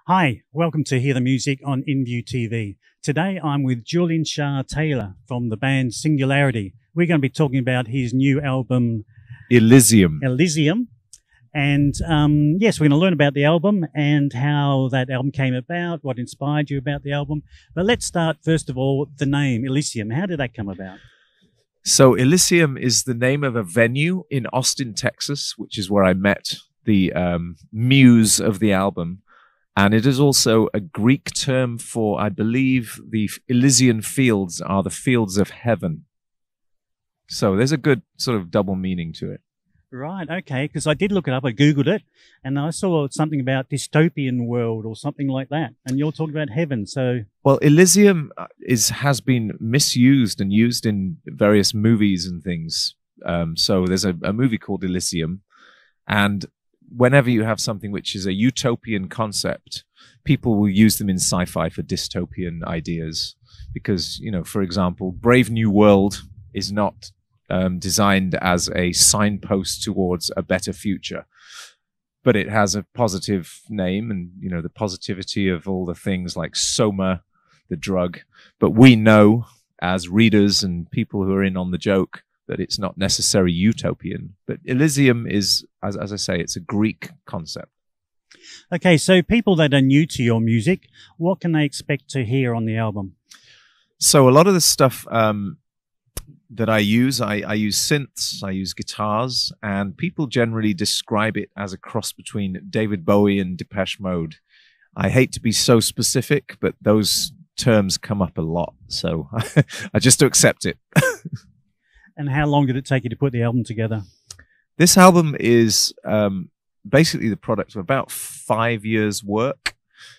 Hi, welcome to Hear the Music on InView TV. Today I'm with Julian Shah-Tayler from the band Singularity. We're going to be talking about his new album, Elysium. And yes, we're going to learn about the album and how that album came about, what inspired you about the album. But let's start, first of all, the name, Elysium. How did that come about? So Elysium is the name of a venue in Austin, Texas, which is where I met the muse of the album. And it is also a Greek term for, I believe, the Elysian fields are the fields of heaven. So there's a good sort of double meaning to it. Right, okay, because I did look it up, I Googled it, and I saw something about dystopian world or something like that, and you're talking about heaven, so... Well, Elysium has been misused and used in various movies and things. So there's a movie called Elysium, and whenever you have something which is a utopian concept, people will use them in sci-fi for dystopian ideas. Because, you know, for example, Brave New World is not designed as a signpost towards a better future, but it has a positive name and, you know, the positivity of all the things like Soma, the drug. But we know as readers and people who are in on the joke that it's not necessarily utopian. But Elysium is, as I say, it's a Greek concept. Okay, so people that are new to your music, what can they expect to hear on the album? So a lot of the stuff that I use synths, I use guitars, and people generally describe it as a cross between David Bowie and Depeche Mode. I hate to be so specific, but those terms come up a lot, so I just accept it. And how long did it take you to put the album together? This album is basically the product of about 5 years' work.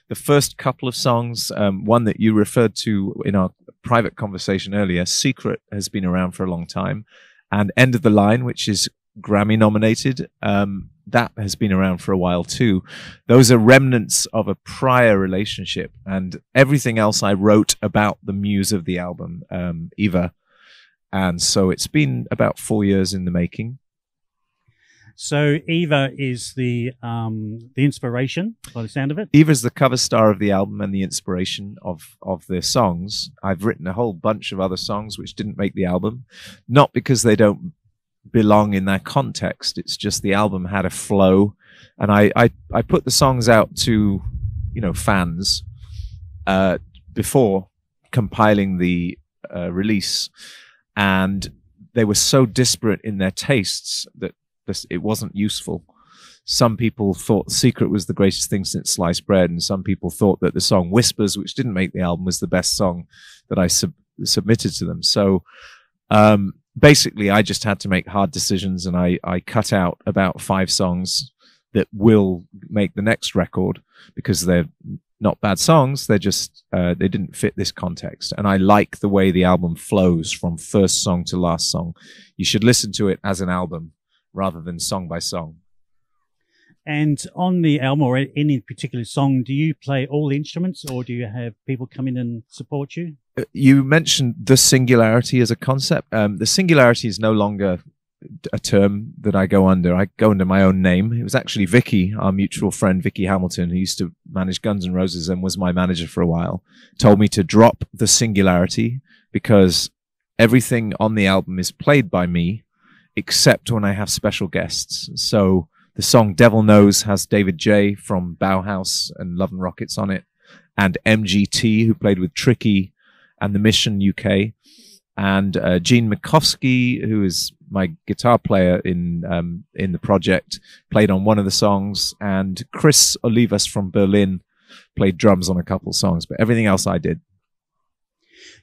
The first couple of songs, one that you referred to in our private conversation earlier, Secret, has been around for a long time. And End of the Line, which is Grammy nominated, that has been around for a while too. Those are remnants of a prior relationship. And everything else I wrote about the muse of the album, Eva. And so it's been about 4 years in the making. So Eva is the inspiration, by the sound of it? Eva is the cover star of the album and the inspiration of the songs. I've written a whole bunch of other songs which didn't make the album, not because they don't belong in that context. It's just the album had a flow, and I put the songs out to, you know, fans before compiling the release. And they were so disparate in their tastes that it wasn't useful. Some people thought Secret was the greatest thing since sliced bread, and some people thought that the song Whispers, which didn't make the album, was the best song that I submitted to them. So basically, I just had to make hard decisions, and I cut out about 5 songs that will make the next record because they're not bad songs. They're just, they didn't fit this context. And I like the way the album flows from first song to last song. You should listen to it as an album rather than song by song. And on the album or any particular song, do you play all the instruments or do you have people come in and support you? You mentioned the singularity as a concept. The singularity is no longer a term that I go under. I go under my own name. It was actually Vicky, our mutual friend, Vicky Hamilton, who used to manage Guns N' Roses and was my manager for a while, told me to drop the singularity because everything on the album is played by me, except when I have special guests. So the song Devil Knows has David J. from Bauhaus and Love and Rockets on it, and MGT, who played with Tricky and The Mission UK, and Gene Mikowski, who is my guitar player in the project, played on one of the songs, and Chris Olivas from Berlin played drums on a couple of songs, but everything else I did.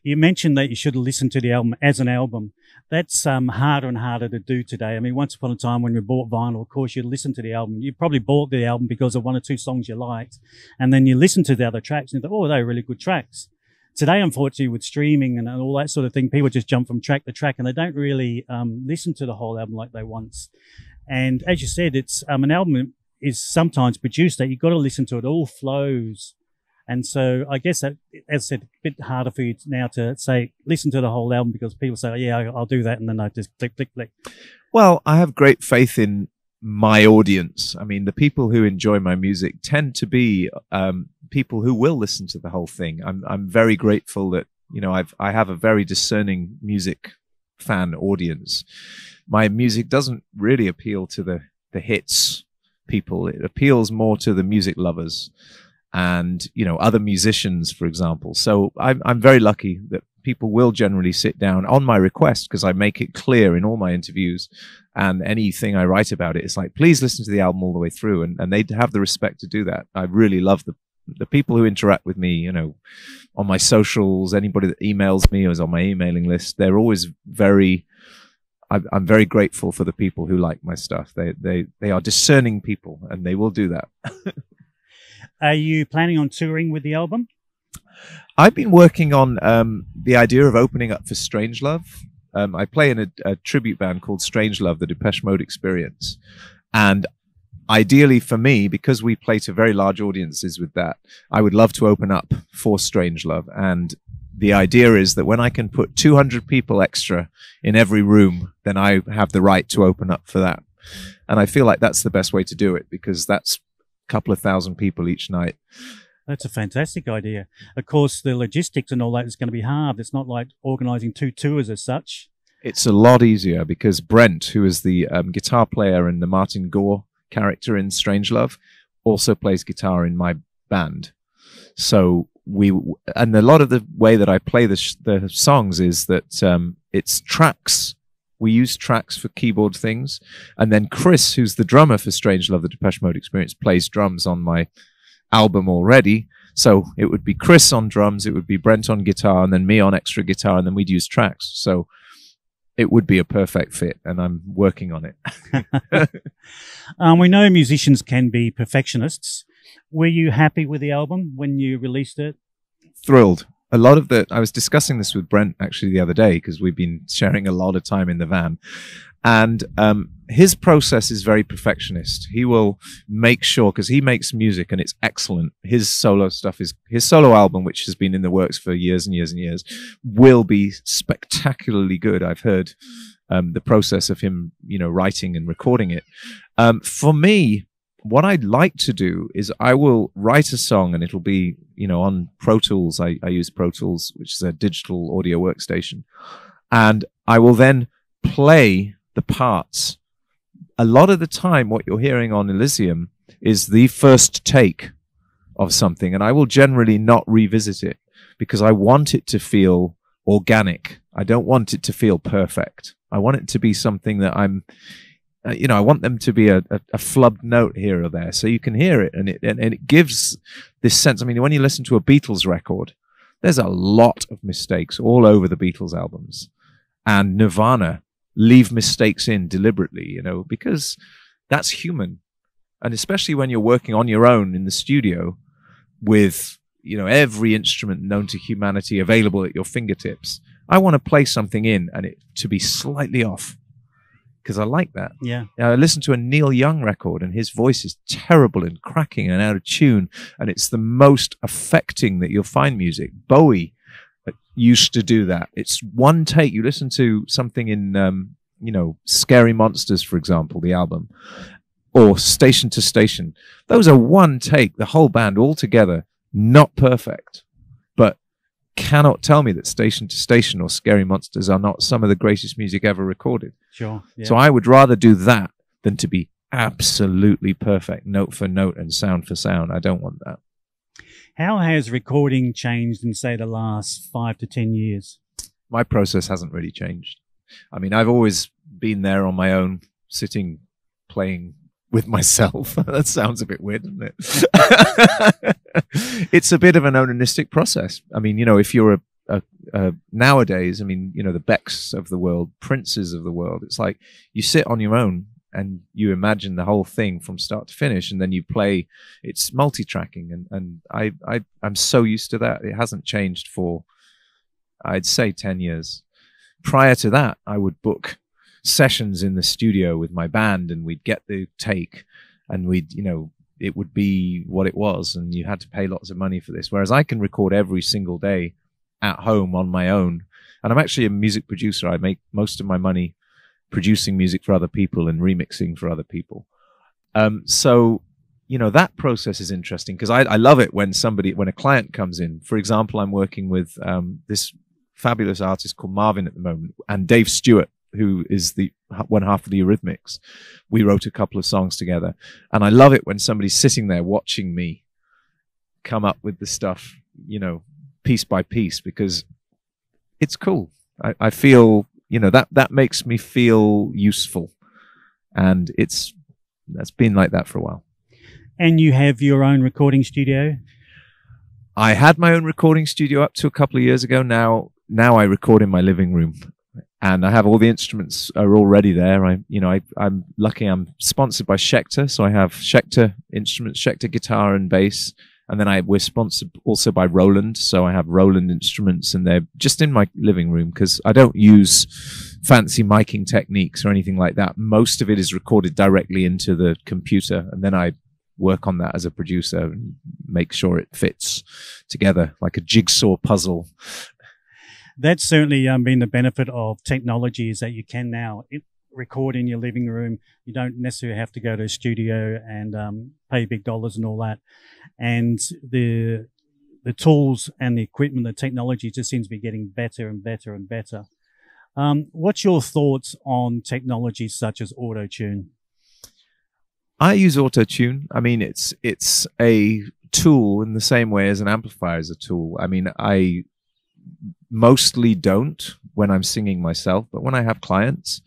You mentioned that you should listen to the album as an album. That's harder and harder to do today. I mean, once upon a time when you bought vinyl, of course, you'd listen to the album. You probably bought the album because of 1 or 2 songs you liked, and then you listen to the other tracks and you thought, oh, they were really good tracks. Today, unfortunately, with streaming and all that sort of thing, people just jump from track to track and they don't really listen to the whole album like they once. And as you said, it's an album is sometimes produced that you've got to listen to it. All flows. And so I guess that, as I said, a bit harder for you now to say, listen to the whole album because people say, oh, yeah, I'll do that. And then I just click, click, click. Well, I have great faith in my audience. I mean, the people who enjoy my music tend to be people who will listen to the whole thing. I'm very grateful that, you know, I have a very discerning music fan audience. My music doesn't really appeal to the hits people. It appeals more to the music lovers and, you know, other musicians, for example. So I'm very lucky that people will generally sit down on my request, because I make it clear in all my interviews and anything I write about it. It's like, please listen to the album all the way through. And they have the respect to do that. I really love the people who interact with me, you know, on my socials, anybody that emails me or is on my emailing list. They're always I'm very grateful for the people who like my stuff. They are discerning people, and they will do that. Are you planning on touring with the album? I've been working on the idea of opening up for Strangelove. I play in a tribute band called Strangelove, the Depeche Mode Experience. And ideally for me, because we play to very large audiences with that, I would love to open up for Strangelove. And the idea is that when I can put 200 people extra in every room, then I have the right to open up for that. And I feel like that's the best way to do it, because that's a couple of thousand people each night. That's a fantastic idea. Of course, the logistics and all that is going to be hard. It's not like organising 2 tours as such. It's a lot easier because Brent, who is the guitar player and the Martin Gore character in Strangelove, also plays guitar in my band. So and a lot of the way that I play the songs is that it's tracks. We use tracks for keyboard things. And then Chris, who's the drummer for Strangelove, the Depeche Mode Experience, plays drums on my album already. So it would be Chris on drums, it would be Brent on guitar, and then me on extra guitar, and then we'd use tracks. So it would be a perfect fit, and I'm working on it. We know musicians can be perfectionists. Were you happy with the album when you released it? Thrilled. I was discussing this with Brent actually the other day, because we've been sharing a lot of time in the van. And his process is very perfectionist. He will make sure, because he makes music and it's excellent. His solo album, which has been in the works for years and years and years, will be spectacularly good. I've heard the process of him, you know, writing and recording it. For me, what I'd like to do is I will write a song, and it'll be, you know, on Pro Tools. I use Pro Tools, which is a digital audio workstation. And I will then play the parts. A lot of the time, what you're hearing on Elysium is the first take of something, and I will generally not revisit it, because I want it to feel organic. I don't want it to feel perfect. I want it to be something that you know, I want them to be a flubbed note here or there, so you can hear it, and it gives this sense. I mean, when you listen to a Beatles record, there's a lot of mistakes all over the Beatles albums, and Nirvana leave mistakes in deliberately, you know, because that's human. And especially when you're working on your own in the studio with, you know, every instrument known to humanity available at your fingertips, I want to play something in and it to be slightly off, because I like that. Yeah. I listened to a Neil Young record, and his voice is terrible and cracking and out of tune, and it's the most affecting that you'll find music. Bowie used to do that. It's one take. You listen to something in, you know, Scary Monsters, for example, the album, or Station to Station. Those are one take, the whole band all together, not perfect, but cannot tell me that Station to Station or Scary Monsters are not some of the greatest music ever recorded. Sure. Yeah. So I would rather do that than to be absolutely perfect, note for note and sound for sound. I don't want that. How has recording changed in, say, the last 5 to 10 years? My process hasn't really changed. I mean, I've always been there on my own, sitting, playing with myself. That sounds a bit weird, doesn't it? It's a bit of an onanistic process. I mean, you know, if you're nowadays, I mean, you know, the Becks of the world, Princes of the world, it's like you sit on your own and you imagine the whole thing from start to finish, and then you play. It's multi-tracking, and I'm so used to that. It hasn't changed for, I'd say, 10 years. Prior to that, I would book sessions in the studio with my band, and we'd get the take, and we'd, you know, it would be what it was, and you had to pay lots of money for this. Whereas I can record every single day at home on my own, and I'm actually a music producer. I make most of my money producing music for other people and remixing for other people. So, you know, that process is interesting because I love it when a client comes in. For example, I'm working with this fabulous artist called Marvin at the moment, and Dave Stewart, who is the one half of the Eurythmics. We wrote a couple of songs together, and I love it when somebody's sitting there watching me come up with the stuff, you know, piece by piece, because it's cool. I feel, you know, that makes me feel useful, and that's been like that for a while. And you have your own recording studio? I had my own recording studio up to a couple of years ago. Now I record in my living room, and I have all the instruments are already there. I'm lucky. I'm sponsored by Schecter, so I have Schecter instruments, Schecter guitar and bass, and then we're sponsored also by Roland, so I have Roland instruments, and they're just in my living room because I don't use fancy miking techniques or anything like that. Most of it is recorded directly into the computer, and then I work on that as a producer and make sure it fits together like a jigsaw puzzle. That's certainly been the benefit of technology, is that you can now record in your living room. You don't necessarily have to go to a studio and pay big dollars and all that. And the tools and the equipment, the technology just seems to be getting better and better and better. What's your thoughts on technology such as auto-tune? I use auto-tune. I mean, it's a tool in the same way as an amplifier is a tool. I mean, I mostly don't when I'm singing myself, but when I have clients,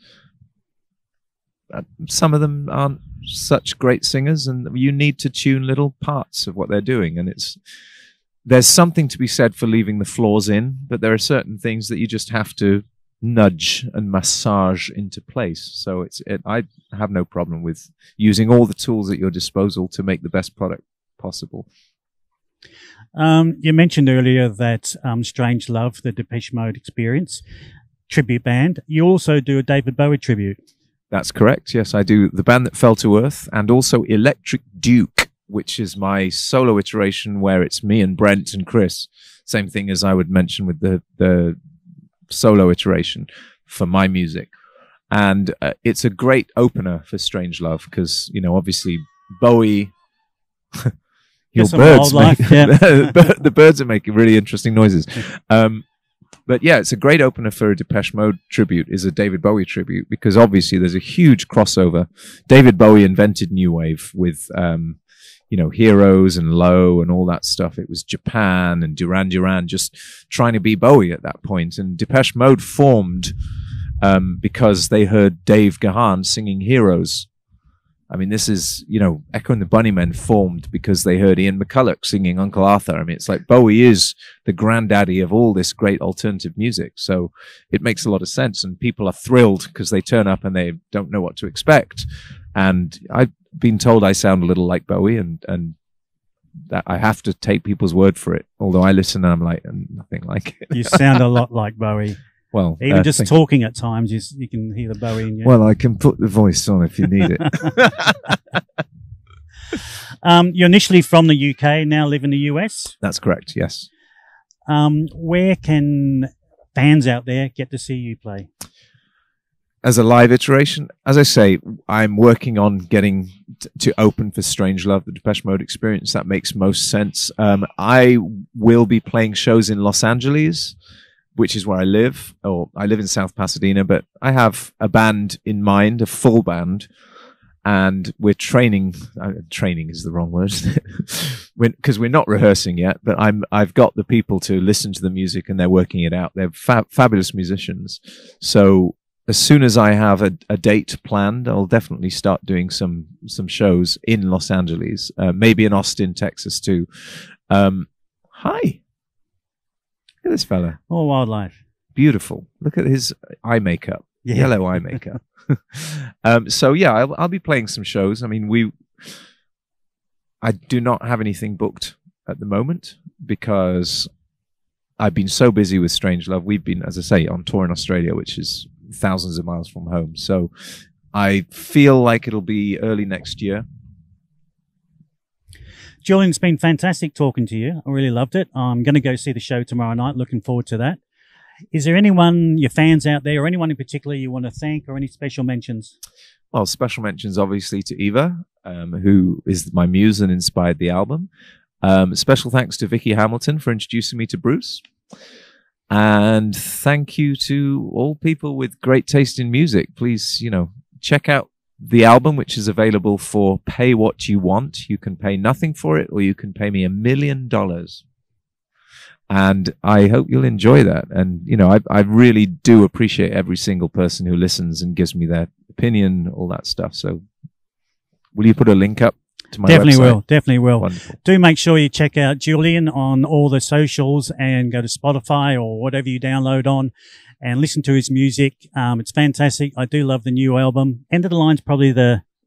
some of them aren't such great singers, and you need to tune little parts of what they're doing. And there's something to be said for leaving the flaws in, but there are certain things that you just have to nudge and massage into place. So I have no problem with using all the tools at your disposal to make the best product possible. You mentioned earlier that Strange Love, the Depeche Mode Experience tribute band, you also do a David Bowie tribute. That's correct. Yes, I do The Band That Fell to Earth, and also Electric Duke, which is my solo iteration where it's me and Brent and Chris. Same thing as I would mention with the solo iteration for my music. And it's a great opener for Strange Love because, you know, obviously Bowie... Your birds the birds are making really interesting noises. But yeah, it's a great opener for a Depeche Mode tribute, is a David Bowie tribute, because obviously there's a huge crossover. David Bowie invented New Wave with, you know, Heroes and Low and all that stuff. It was Japan and Duran Duran just trying to be Bowie at that point. And Depeche Mode formed because they heard Dave Gahan singing Heroes. I mean, this is, you know, Echo and the Bunnymen formed because they heard Ian McCulloch singing Uncle Arthur. I mean, it's like Bowie is the granddaddy of all this great alternative music. So it makes a lot of sense. And people are thrilled because they turn up and they don't know what to expect. And I've been told I sound a little like Bowie, and that I have to take people's word for it. Although I listen and I'm like, nothing like it. You sound a lot like Bowie. Well, even just talking at times, you can hear the Bowie in you. Well, I can put the voice on if you need it. You're initially from the UK, now live in the US? That's correct, yes. Where can fans out there get to see you play? As a live iteration, as I say, I'm working on getting to open for Strange Love, the Depeche Mode Experience. That makes most sense. I will be playing shows in Los Angeles, which is where I live, or I live in South Pasadena, but I have a band in mind, a full band, and we're training. Training is the wrong word, because we're not rehearsing yet, but I've got the people to listen to the music and they're working it out. They're fabulous musicians. So as soon as I have a date planned, I'll definitely start doing some shows in Los Angeles, maybe in Austin, Texas too. Hi. Look at this fella. All wildlife. Beautiful. Look at his eye makeup. Yeah. Yellow eye makeup. So yeah, I'll be playing some shows. I mean, I do not have anything booked at the moment because I've been so busy with Strange Love. We've been, as I say, on tour in Australia, which is thousands of miles from home. So I feel like it'll be early next year. Julian, it's been fantastic talking to you. I really loved it. I'm going to go see the show tomorrow night. Looking forward to that. Is there anyone, your fans out there, or anyone in particular you want to thank, or any special mentions? Well, special mentions obviously to Eva. who is my muse and inspired the album. Special thanks to Vicky Hamilton for introducing me to Bruce. And thank you to all people with great taste in music. Please, check out the album, which is available for pay what you want. You can pay nothing for it, or you can pay me $1 million. And I hope you'll enjoy that. And, I really do appreciate every single person who listens and gives me their opinion, all that stuff. So will you put a link up to my website? Definitely will. Wonderful. Do make sure you check out Julian on all the socials and go to Spotify or whatever you download on and listen to his music. It's fantastic. I do love the new album. End of the Line's probably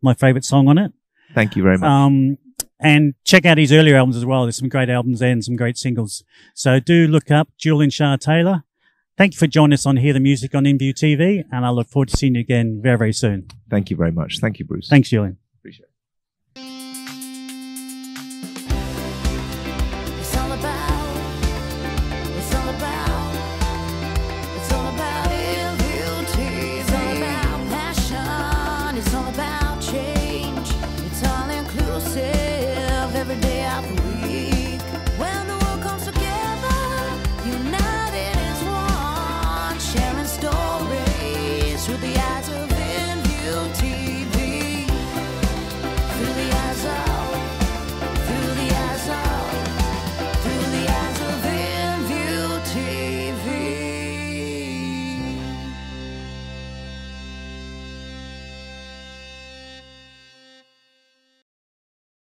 my favorite song on it. Thank you very much. And check out his earlier albums as well. There's some great albums there and some great singles. So do look up Julian Shah-Tayler. Thank you for joining us on Hear the Music on InView TV, and I look forward to seeing you again very, very soon. Thank you very much. Thank you, Bruce. Thanks, Julian. Appreciate it. Through the eyes